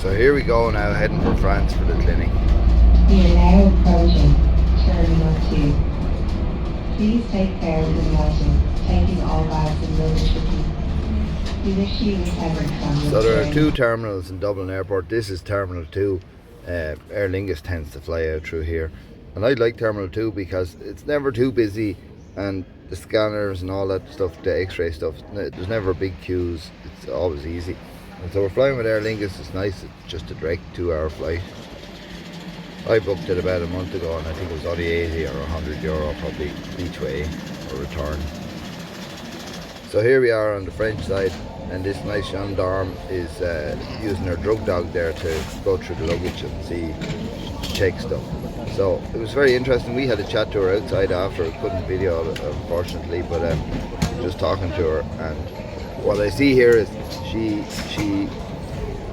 So here we go now, heading for France for the clinic. We are now approaching Terminal 2. Please take care of the luggage, taking all bags and luggage with you. We wish you recovery from your So there are journey. two terminals in Dublin Airport. This is Terminal 2. Aer Lingus tends to fly out through here. And I like Terminal 2 because it's never too busy, and the scanners and all that stuff, the x-ray stuff, there's never big queues. It's always easy. And so we're flying with Aer Lingus. It's nice. It's just a direct 2-hour flight. I booked it about a month ago, and I think it was only 80 or 100 euro probably each way or return. So here we are on the French side, and this nice gendarme is using her drug dog there to go through the luggage and see, check stuff. So it was very interesting. We had a chat to her outside after. I couldn't video it, unfortunately, but just talking to her. And what I see here is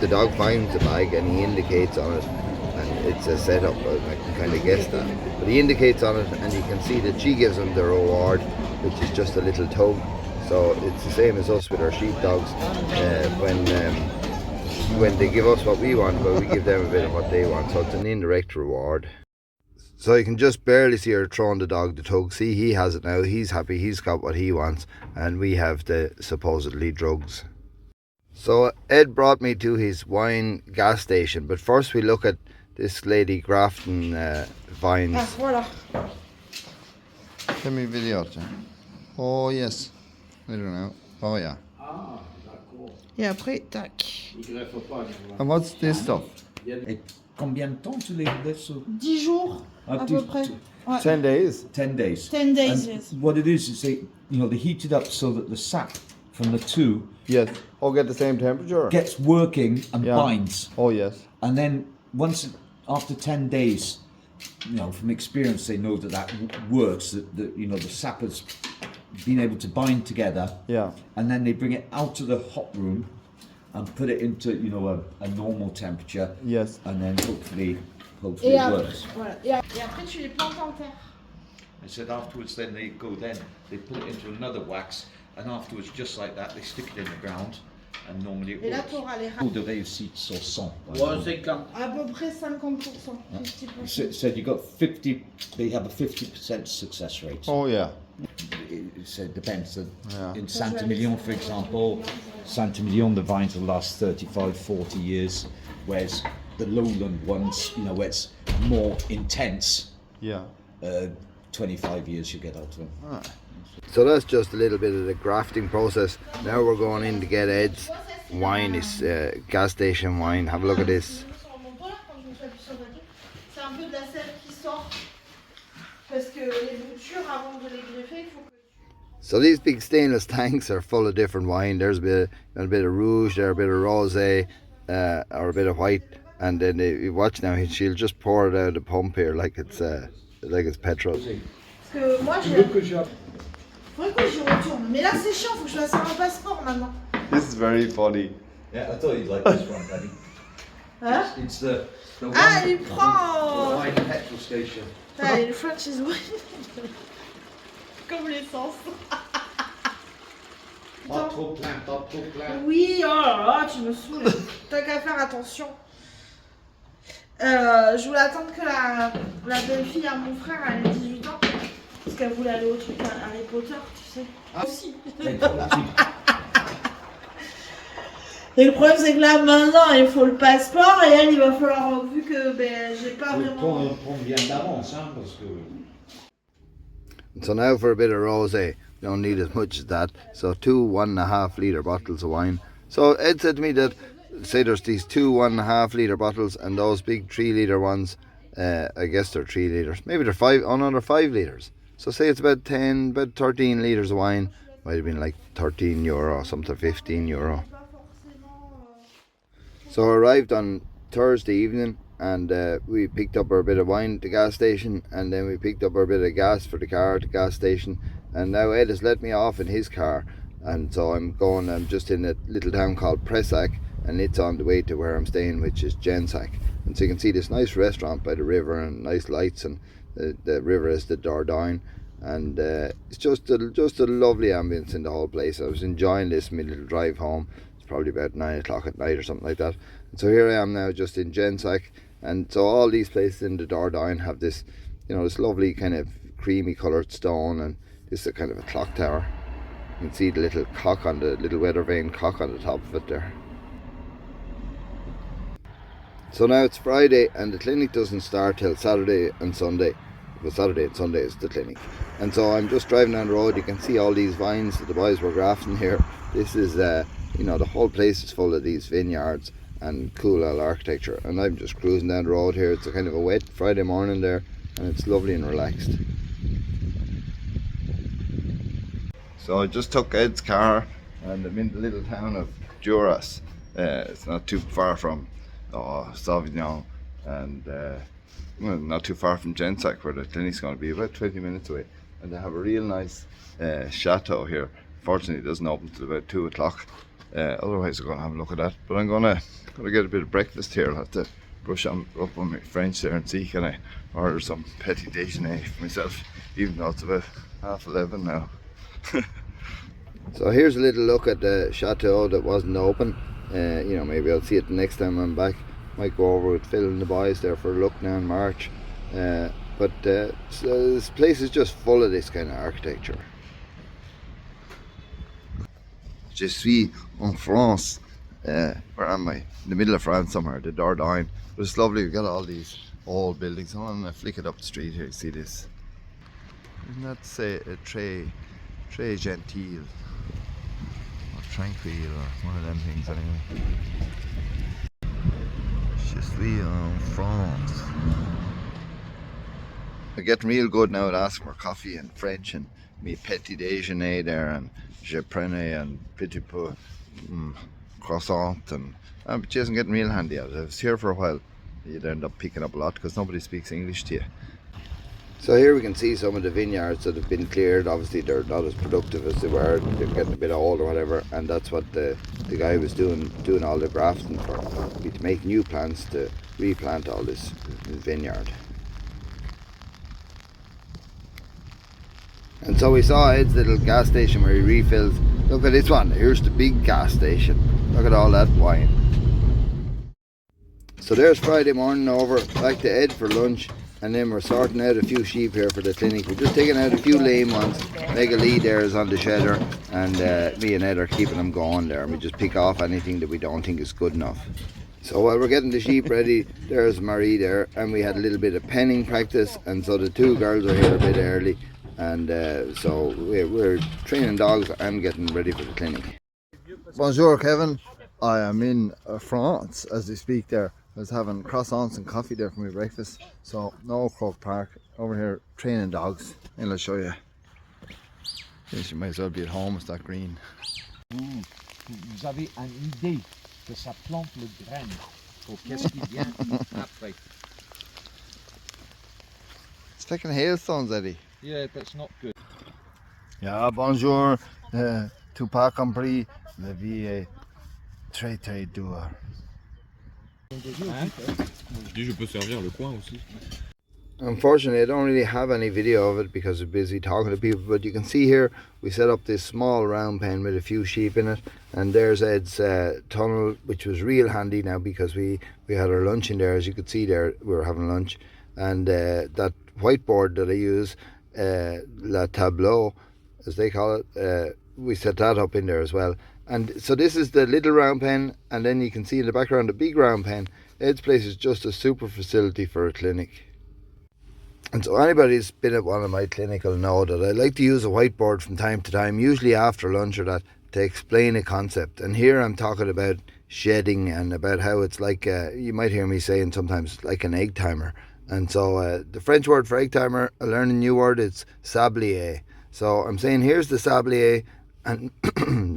the dog finds the bag and he indicates on it, and it's a setup. I can kind of guess that, but he indicates on it, and you can see that she gives him the reward, which is just a little tug. So it's the same as us with our sheepdogs. When they give us what we want, but we give them a bit of what they want. So it's an indirect reward. So you can just barely see her throwing the dog the tug. See, he has it now. He's happy. He's got what he wants, and we have the supposedly drugs. So Ed brought me to his wine gas station, but first we look at this lady grafting vines. Ah, voilà. Let me video it. Oh yes. I don't know. Oh yeah. Et après, tac. And what's this stuff? Et combien de temps tu les laisses? 10 jours, à peu près. Ouais. 10 days. 10 days. 10 days, And yes. what it is they heat it up so that the sap from the two Yes. All get the same temperature. gets working and Yeah. binds. Oh yes. And then after 10 days, from experience, they know that works. That the sap has been able to bind together. Yeah. And then they bring it out to the hot room and put it into a normal temperature. Yes. And then hopefully Et it après, works. voilà. Et après, tu les plantes en terre. I said afterwards then they put it into another wax, and afterwards just like that they stick it in the ground, and normally it Et là, works. tu auras les Taux de réussite sur 100. à peu près 50%. 50%. Said you got 50. They have a 50% success rate. Oh yeah. It depends. Yeah. In Saint-Emilion, for example, Saint-Emilion, the vines will last 35, 40 years, whereas the lowland ones, where it's more intense, Yeah. 25 years you get out of them. So that's just a little bit of the grafting process. Now we're going in to get Ed's wine, his gas station wine. Have a look at this. C'est un peu de la sève qui sort. Parce que les boutures, avant de les greffer, il faut que So these big stainless tanks are full of different wine. There's a bit of rouge, there's a bit of rosé, or a bit of white, and then you watch now. She'll just pour it out of the pump here like it's petrol. Parce que moi, faudrait que j'y retourne. Mais là, c'est chiant, faut que je fasse un passeport maintenant. This is very funny. Yeah, I thought you'd like this one, Daddy. Hein? It's the Ah, il prend. wine petrol station. Ah, le French is wine. Comme l'essence. Pas trop plein. Oui, oh là là, tu me saoules. T'as qu'à faire attention. Je voulais attendre que la belle-fille à mon frère elle ait 18 ans. Parce qu'elle voulait aller au truc à Harry Potter, tu sais. Ah. Aussi. Et le problème c'est que là maintenant il faut le passeport et elle il va falloir, vu que j'ai pas vraiment... Prends bien d'avance, hein, parce que... So now for a bit of rosé. You don't need as much as that. So 2 1.5 litre bottles of wine. So Ed said to me that, say there's these 2 1.5 litre bottles and those big 3 litre ones, I guess they're 3 litres. Maybe they're 5, another 5 litres. So say it's about 13 litres of wine. Might have been like €13 or something, €15. So I arrived on Thursday evening, and we picked up our bit of wine at the gas station, and then we picked up our bit of gas for the car at the gas station, and now Ed has let me off in his car, and so I'm just in a little town called Pressac, and it's on the way to where I'm staying, which is Gensac. And so you can see this nice restaurant by the river and nice lights, and the river is the Dordogne, and it's just a lovely ambience in the whole place. I was enjoying this my little drive home. Probably about 9 o'clock at night or something like that, So here I am now just in Gensac, and so all these places in the Dordogne have this, you know, this lovely kind of creamy coloured stone, and this is a kind of a clock tower. You can see the little cock on the little weather vane cock on the top of it there. So now it's Friday and the clinic doesn't start till Saturday and Sunday. Well, Saturday and Sunday is the clinic. And so I'm just driving down the road. You can see all these vines that the boys were grafting here. This is, you know, the whole place is full of these vineyards and cool old architecture. And I'm just cruising down the road here. It's a kind of a wet Friday morning there, and it's lovely and relaxed. So I just took Ed's car and I'm in the little town of Duras. It's not too far from Sauvignon, and well, not too far from Gensac, where the clinic's going to be, about 20 minutes away. And they have a real nice chateau here. Fortunately it doesn't open till about 2 o'clock. Otherwise we're going to have a look at that. But I'm going to get a bit of breakfast here. I'll have to brush up on my French there and see can I order some petit déjeuner for myself, even though it's about 11:30 now. So here's a little look at the chateau that wasn't open. You know, maybe I'll see it the next time I'm back. Might go over with Phil and the boys there for a look now in March. So this place is just full of this kind of architecture. Je suis en France. Where am I? In the middle of France somewhere, the Dordogne. But it's lovely, we've got all these old buildings. I'm gonna flick it up the street here, you see this. Isn't that say a très gentil? Or tranquille, or one of them things anyway. Je suis en France. I'm getting real good now at asking for coffee in French, and me petit déjeuner there, and je prenais and petit peu croissant, and but she isn't getting real handy at it. I was here for a while. You'd end up picking up a lot because nobody speaks English to you. So here we can see some of the vineyards that have been cleared. Obviously they're not as productive as they were. They're getting a bit old or whatever, and that's what the guy was doing all the grafting for. To make new plants to replant all this vineyard. And so we saw Ed's little gas station where he refills. Look at this one, here's the big gas station. Look at all that wine. So there's Friday morning over, back to Ed for lunch, and then we're sorting out a few sheep here for the clinic. We're just taking out a few lame ones. Meg Lee there is on the shedder, and me and Ed are keeping them going there, and we just pick off anything that we don't think is good enough. So while we're getting the sheep ready, there's Marie there, and we had a little bit of penning practice, and so the two girls are here a bit early, and so we're training dogs and getting ready for the clinic. Bonjour Kevin, I am in France as we speak there. I was having croissants and coffee there for my breakfast. So no Croke Park, over here training dogs, and I'll show you. Yes, you might as well be at home, it's that green. Vous avez une idée que ça plante le grain. Pour qu'est-ce qui vient après? It's taking hailstones, Eddie. Yeah, that's not good. Yeah, bonjour. Tout pas compris. La vie est très très dure. Je dis je peux servir le coin aussi. Unfortunately, I don't really have any video of it because I'm busy talking to people, but you can see here we set up this small round pen with a few sheep in it, and there's Ed's tunnel, which was real handy now because we had our lunch in there. As you could see there, we were having lunch, and that whiteboard that I use, la tableau as they call it, we set that up in there as well. And so this is the little round pen, and then you can see in the background the big round pen. Ed's place is just a super facility for a clinic. And so anybody who's been at one of my clinics will know that I like to use a whiteboard from time to time, usually after lunch or that, to explain a concept. And here I'm talking about shedding and about how it's like, you might hear me saying sometimes, like an egg timer. And so the French word for egg timer, I learned a new word, it's sablier. So I'm saying here's the sablier, and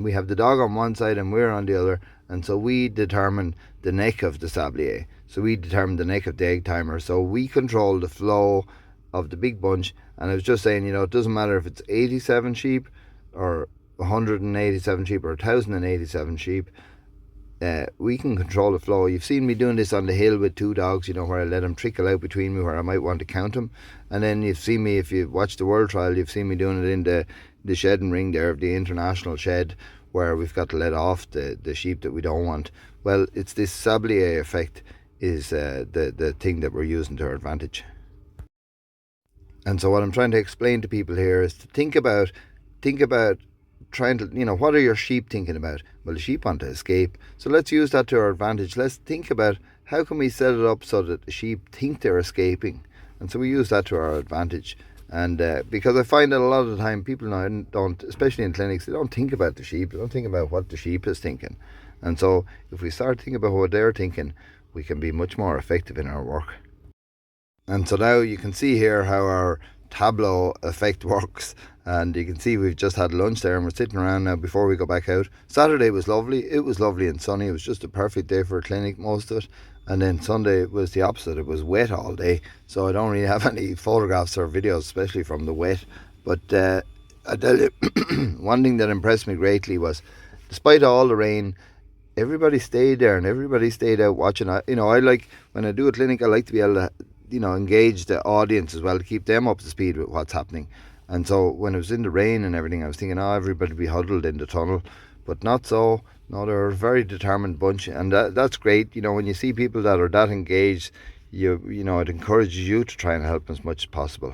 we have the dog on one side and we're on the other, and so we determine the neck of the sablier. So we determine the neck of the egg timer. So we control the flow of the big bunch. And I was just saying, you know, it doesn't matter if it's 87 sheep or 187 sheep or 1087 sheep. We can control the flow. You've seen me doing this on the hill with two dogs, you know, where I let them trickle out between me where I might want to count them. And then you've seen me, if you've watched the World Trial, you've seen me doing it in the shedding ring there of the international shed, where we've got to let off the sheep that we don't want. Well, it's this sablier effect is the thing that we're using to our advantage. And so what I'm trying to explain to people here is to think about trying to, what are your sheep thinking about? Well, the sheep want to escape. So let's use that to our advantage. Let's think about how can we set it up so that the sheep think they're escaping. And so we use that to our advantage. And because I find that a lot of the time people now don't, especially in clinics, they don't think about the sheep. They don't think about what the sheep is thinking. And so if we start thinking about what they're thinking, we can be much more effective in our work. And so now you can see here how our tableau effect works, and you can see we've just had lunch there and we're sitting around now before we go back out. Saturday was lovely. It was lovely and sunny. It was just a perfect day for a clinic, most of it. And then Sunday was the opposite. It was wet all day, so I don't really have any photographs or videos, especially from the wet. But I tell you, one thing that impressed me greatly was, despite all the rain, everybody stayed there and everybody stayed out watching. I like, when I do a clinic, I like to be able to engage the audience as well, to keep them up to speed with what's happening. And so when it was in the rain and everything, I was thinking, everybody be huddled in the tunnel, but not so. No, they're a very determined bunch, and that's great. When you see people that are that engaged, it encourages you to try and help them as much as possible.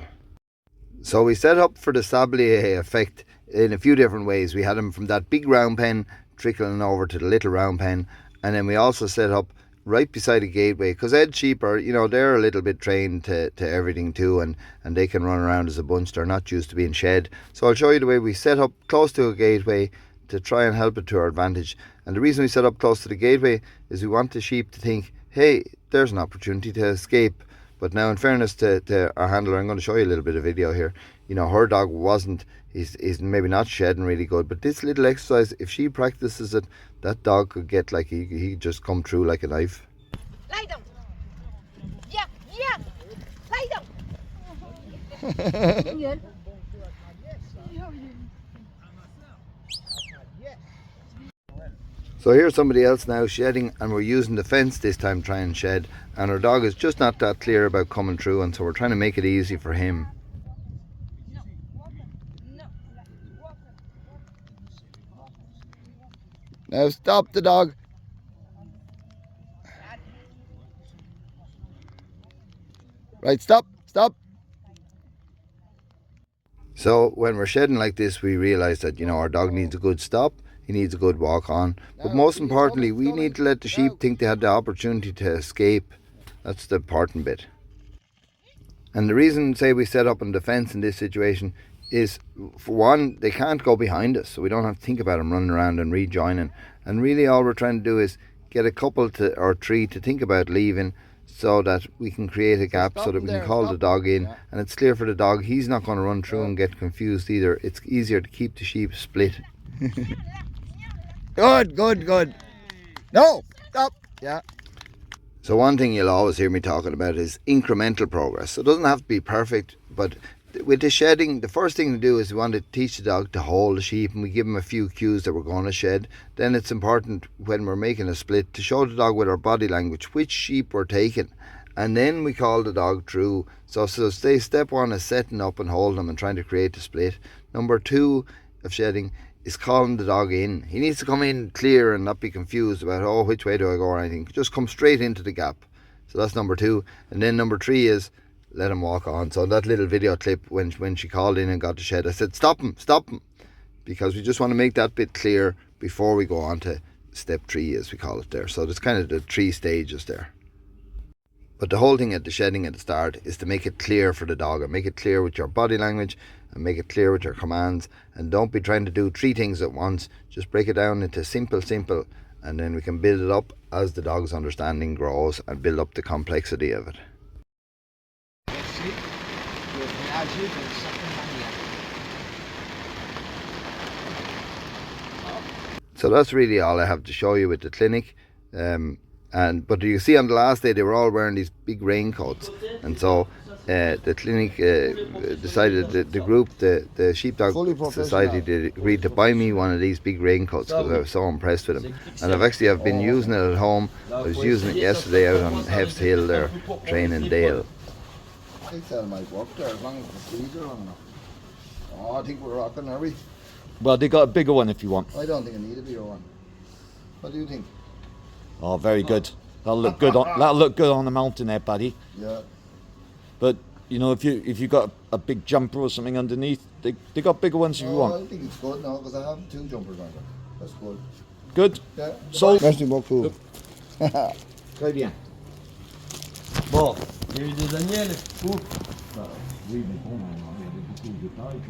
So we set up for the sablier effect in a few different ways. We had them from that big round pen trickling over to the little round pen, and then we also set up right beside a gateway, because Ed sheep are, they're a little bit trained to everything too, and they can run around as a bunch. They're not used to being shed. So I'll show you the way we set up close to a gateway to try and help it to our advantage. And the reason we set up close to the gateway is we want the sheep to think, hey, there's an opportunity to escape. But now, in fairness to our handler, I'm going to show you a little bit of video here. Her dog wasn't, he's maybe not shedding really good, but this little exercise, if she practices it, that dog could get like, he just come through like a knife. Lie down. Yeah, lie down. So here's somebody else now shedding, and we're using the fence this time to try and shed, and our dog is just not that clear about coming through, and so we're trying to make it easy for him. Now stop the dog. Right, stop. So when we're shedding like this, we realise that, our dog needs a good stop. He needs a good walk on. But most importantly, we need to let the sheep think they had the opportunity to escape. That's the important bit. And the reason, say, we set up on the fence in this situation is, for one, they can't go behind us, so we don't have to think about them running around and rejoining. And really all we're trying to do is get a couple or three to think about leaving, so that we can create a gap so that we can call the dog in, and it's clear for the dog. He's not going to run through and get confused either. It's easier to keep the sheep split. Good. No, stop. Yeah. So one thing you'll always hear me talking about is incremental progress. So it doesn't have to be perfect, but with the shedding, the first thing to do is we want to teach the dog to hold the sheep, and we give him a few cues that we're going to shed. Then it's important, when we're making a split, to show the dog with our body language which sheep we're taking, and then we call the dog through. So step one is setting up and holding them and trying to create the split. Number two of shedding is calling the dog in. He needs to come in clear and not be confused about, which way do I go or anything. Just come straight into the gap. So that's number two. And then number three is let him walk on. So that little video clip, when she called in and got the shed, I said, stop him, because we just want to make that bit clear before we go on to step 3, as we call it there. So there's kind of the 3 stages there. But the whole thing at the shedding at the start is to make it clear for the dog, and make it clear with your body language, and make it clear with your commands, and don't be trying to do 3 things at once. Just break it down into simple, and then we can build it up as the dog's understanding grows, and build up the complexity of it. So that's really all I have to show you with the clinic. But you see on the last day they were all wearing these big raincoats, and so the clinic decided, the group, the Sheepdog Society, they agreed to buy me one of these big raincoats because I was so impressed with them. And I've been using it at home. I was using it yesterday out on Hef's Hill there, training Dale. I think that might work there as long as the sleeves are on enough. Oh, I think we're rocking, are we? Well, they got a bigger one if you want. I don't think I need a bigger one. What do you think? Oh, very good. That'll look good on the mountain there, buddy. Yeah. But you know, if you got a big jumper or something underneath, they got bigger ones if you want. I think it's good now because I have 2 jumpers on there. That's good. Good. Yeah. So. Merci beaucoup. Très bien. Bon, il y a eu de Daniel. Ouh. Oui, mais bon, on avait beaucoup de détails.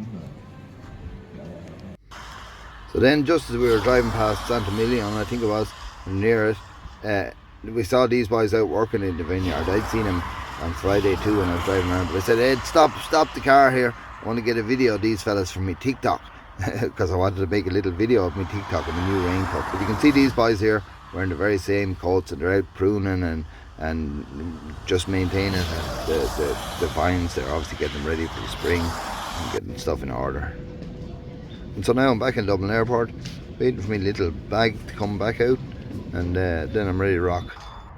So then, just as we were driving past Sant'Emilion, I think it was, near it, we saw these boys out working in the vineyard. I'd seen them on Friday too when I was driving around. But I said, Ed, stop the car here. I want to get a video of these fellas from me TikTok. Because I wanted to make a little video of me TikTok of my new raincoat. But you can see these boys here wearing the very same coats, and they're out pruning and just maintaining the vines. They're obviously getting them ready for the spring and getting stuff in order. And so now I'm back in Dublin Airport, waiting for my little bag to come back out, and then I'm ready to rock.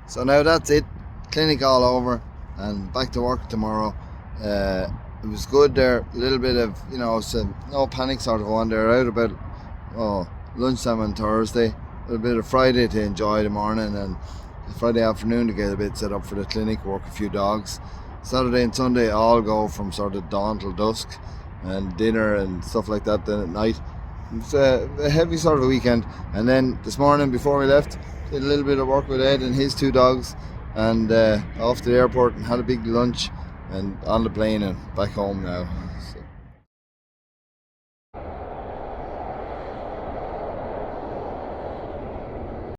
So now that's it, clinic all over, and back to work tomorrow. It was good there, a little bit of, you know, no panic sort of on there, out about lunchtime on Thursday, a little bit of Friday to enjoy the morning, and Friday afternoon to get a bit set up for the clinic, work a few dogs. Saturday and Sunday all go from sort of dawn till dusk, and dinner and stuff like that then at night. It's a heavy sort of a weekend. And then this morning before we left, did a little bit of work with Ed and his 2 dogs, and off to the airport and had a big lunch and on the plane and back home now. So